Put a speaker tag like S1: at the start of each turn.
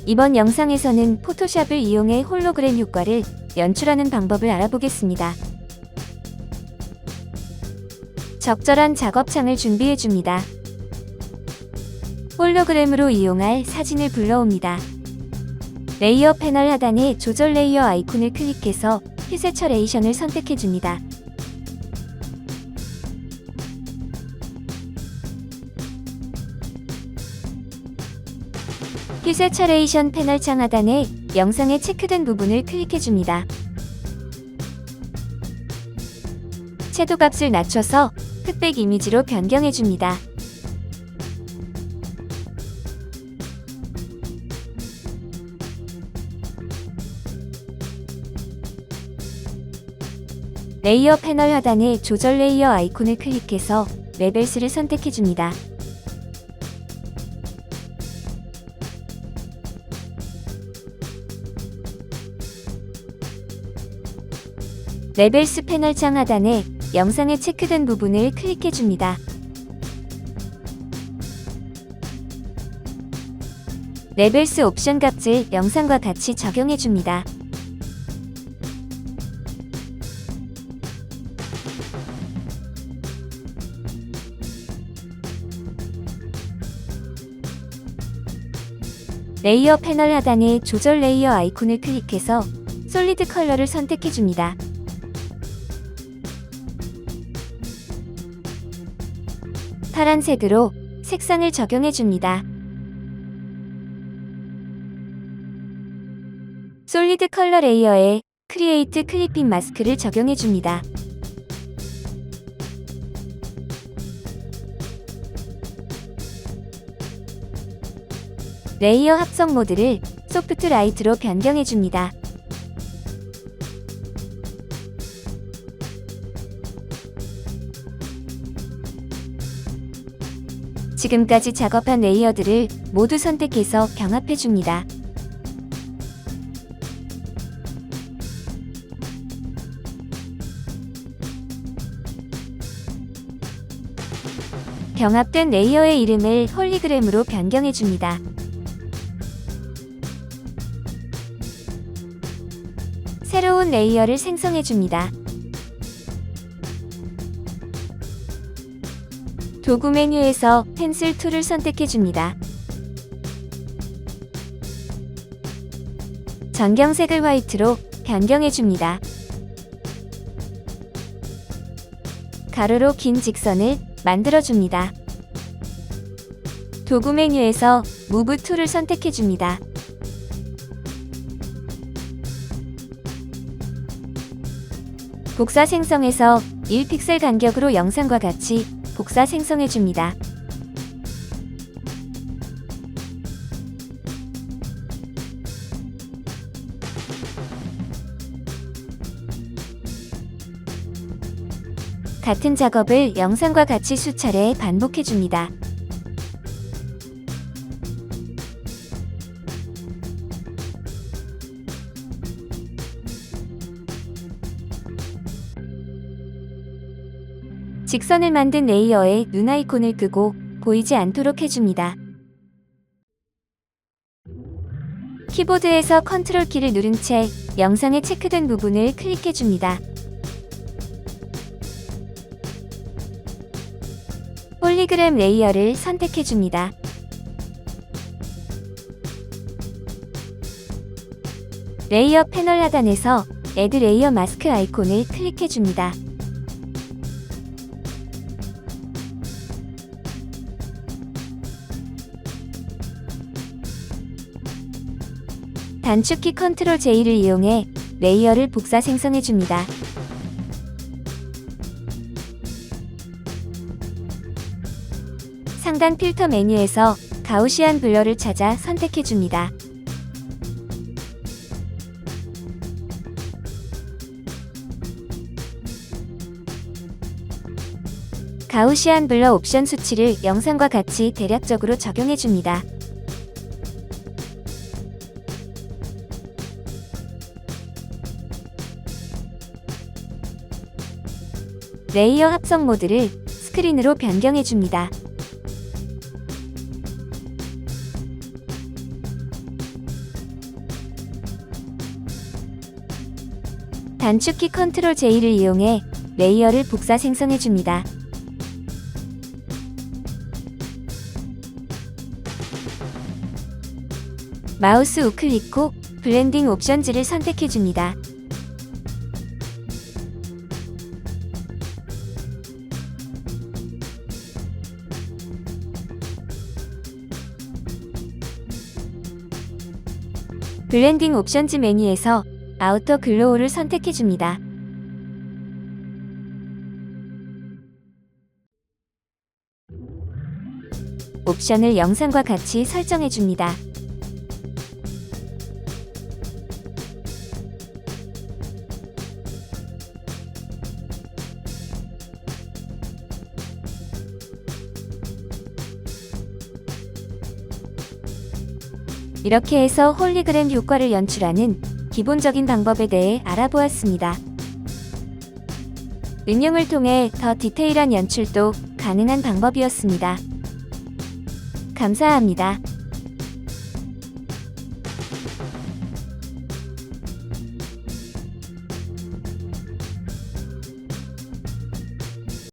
S1: 이번 영상에서는 포토샵을 이용해 홀로그램 효과를 연출하는 방법을 알아보겠습니다. 적절한 작업창을 준비해줍니다. 홀로그램으로 이용할 사진을 불러옵니다. 레이어 패널 하단에 조절 레이어 아이콘을 클릭해서 휘세처레이션을 선택해줍니다. 휘세처레이션 패널창 하단에 영상에 체크된 부분을 클릭해줍니다. 채도값을 낮춰서 흑백 이미지로 변경해줍니다. 레이어 패널 하단에 조절 레이어 아이콘을 클릭해서 레벨스를 선택해줍니다. 레벨스 패널창 하단에 영상에 체크된 부분을 클릭해줍니다. 레벨스 옵션 값을 영상과 같이 적용해줍니다. 레이어 패널 하단에 조절 레이어 아이콘을 클릭해서 솔리드 컬러를 선택해줍니다. 파란색으로 색상을 적용해줍니다. 솔리드 컬러 레이어에 크리에이트 클리핑 마스크를 적용해줍니다. 레이어 합성 모드를 소프트 라이트로 변경해줍니다. 지금까지 작업한 레이어들을 모두 선택해서 병합해줍니다. 병합된 레이어의 이름을 홀리그램으로 변경해줍니다. 새로운 레이어를 생성해줍니다. 도구 메뉴에서 펜슬 툴을 선택해줍니다. 전경색을 화이트로 변경해줍니다. 가로로 긴 직선을 만들어줍니다. 도구 메뉴에서 무브 툴을 선택해줍니다. 복사 생성에서 1픽셀 간격으로 영상과 같이 복사 생성해줍니다. 같은 작업을 영상과 같이 수차례 반복해줍니다. 직선을 만든 레이어에 눈 아이콘을 끄고 보이지 않도록 해줍니다. 키보드에서 컨트롤 키를 누른 채 영상에 체크된 부분을 클릭해줍니다. 홀리그램 레이어를 선택해줍니다. 레이어 패널 하단에서 애드 레이어 마스크 아이콘을 클릭해줍니다. 단축키 컨트롤 J를 이용해 레이어를 복사 생성해줍니다. 상단 필터 메뉴에서 가우시안 블러를 찾아 선택해줍니다. 가우시안 블러 옵션 수치를 영상과 같이 대략적으로 적용해줍니다. 레이어 합성 모드를 스크린으로 변경해줍니다. 단축키 컨트롤 J를 이용해 레이어를 복사 생성해줍니다. 마우스 우클릭 후 블렌딩 옵션즈를 선택해줍니다. 블렌딩 옵션즈 메뉴에서 아우터 글로우를 선택해줍니다. 옵션을 영상과 같이 설정해줍니다. 이렇게 해서 홀리그램 효과를 연출하는 기본적인 방법에 대해 알아보았습니다. 응용을 통해 더 디테일한 연출도 가능한 방법이었습니다. 감사합니다.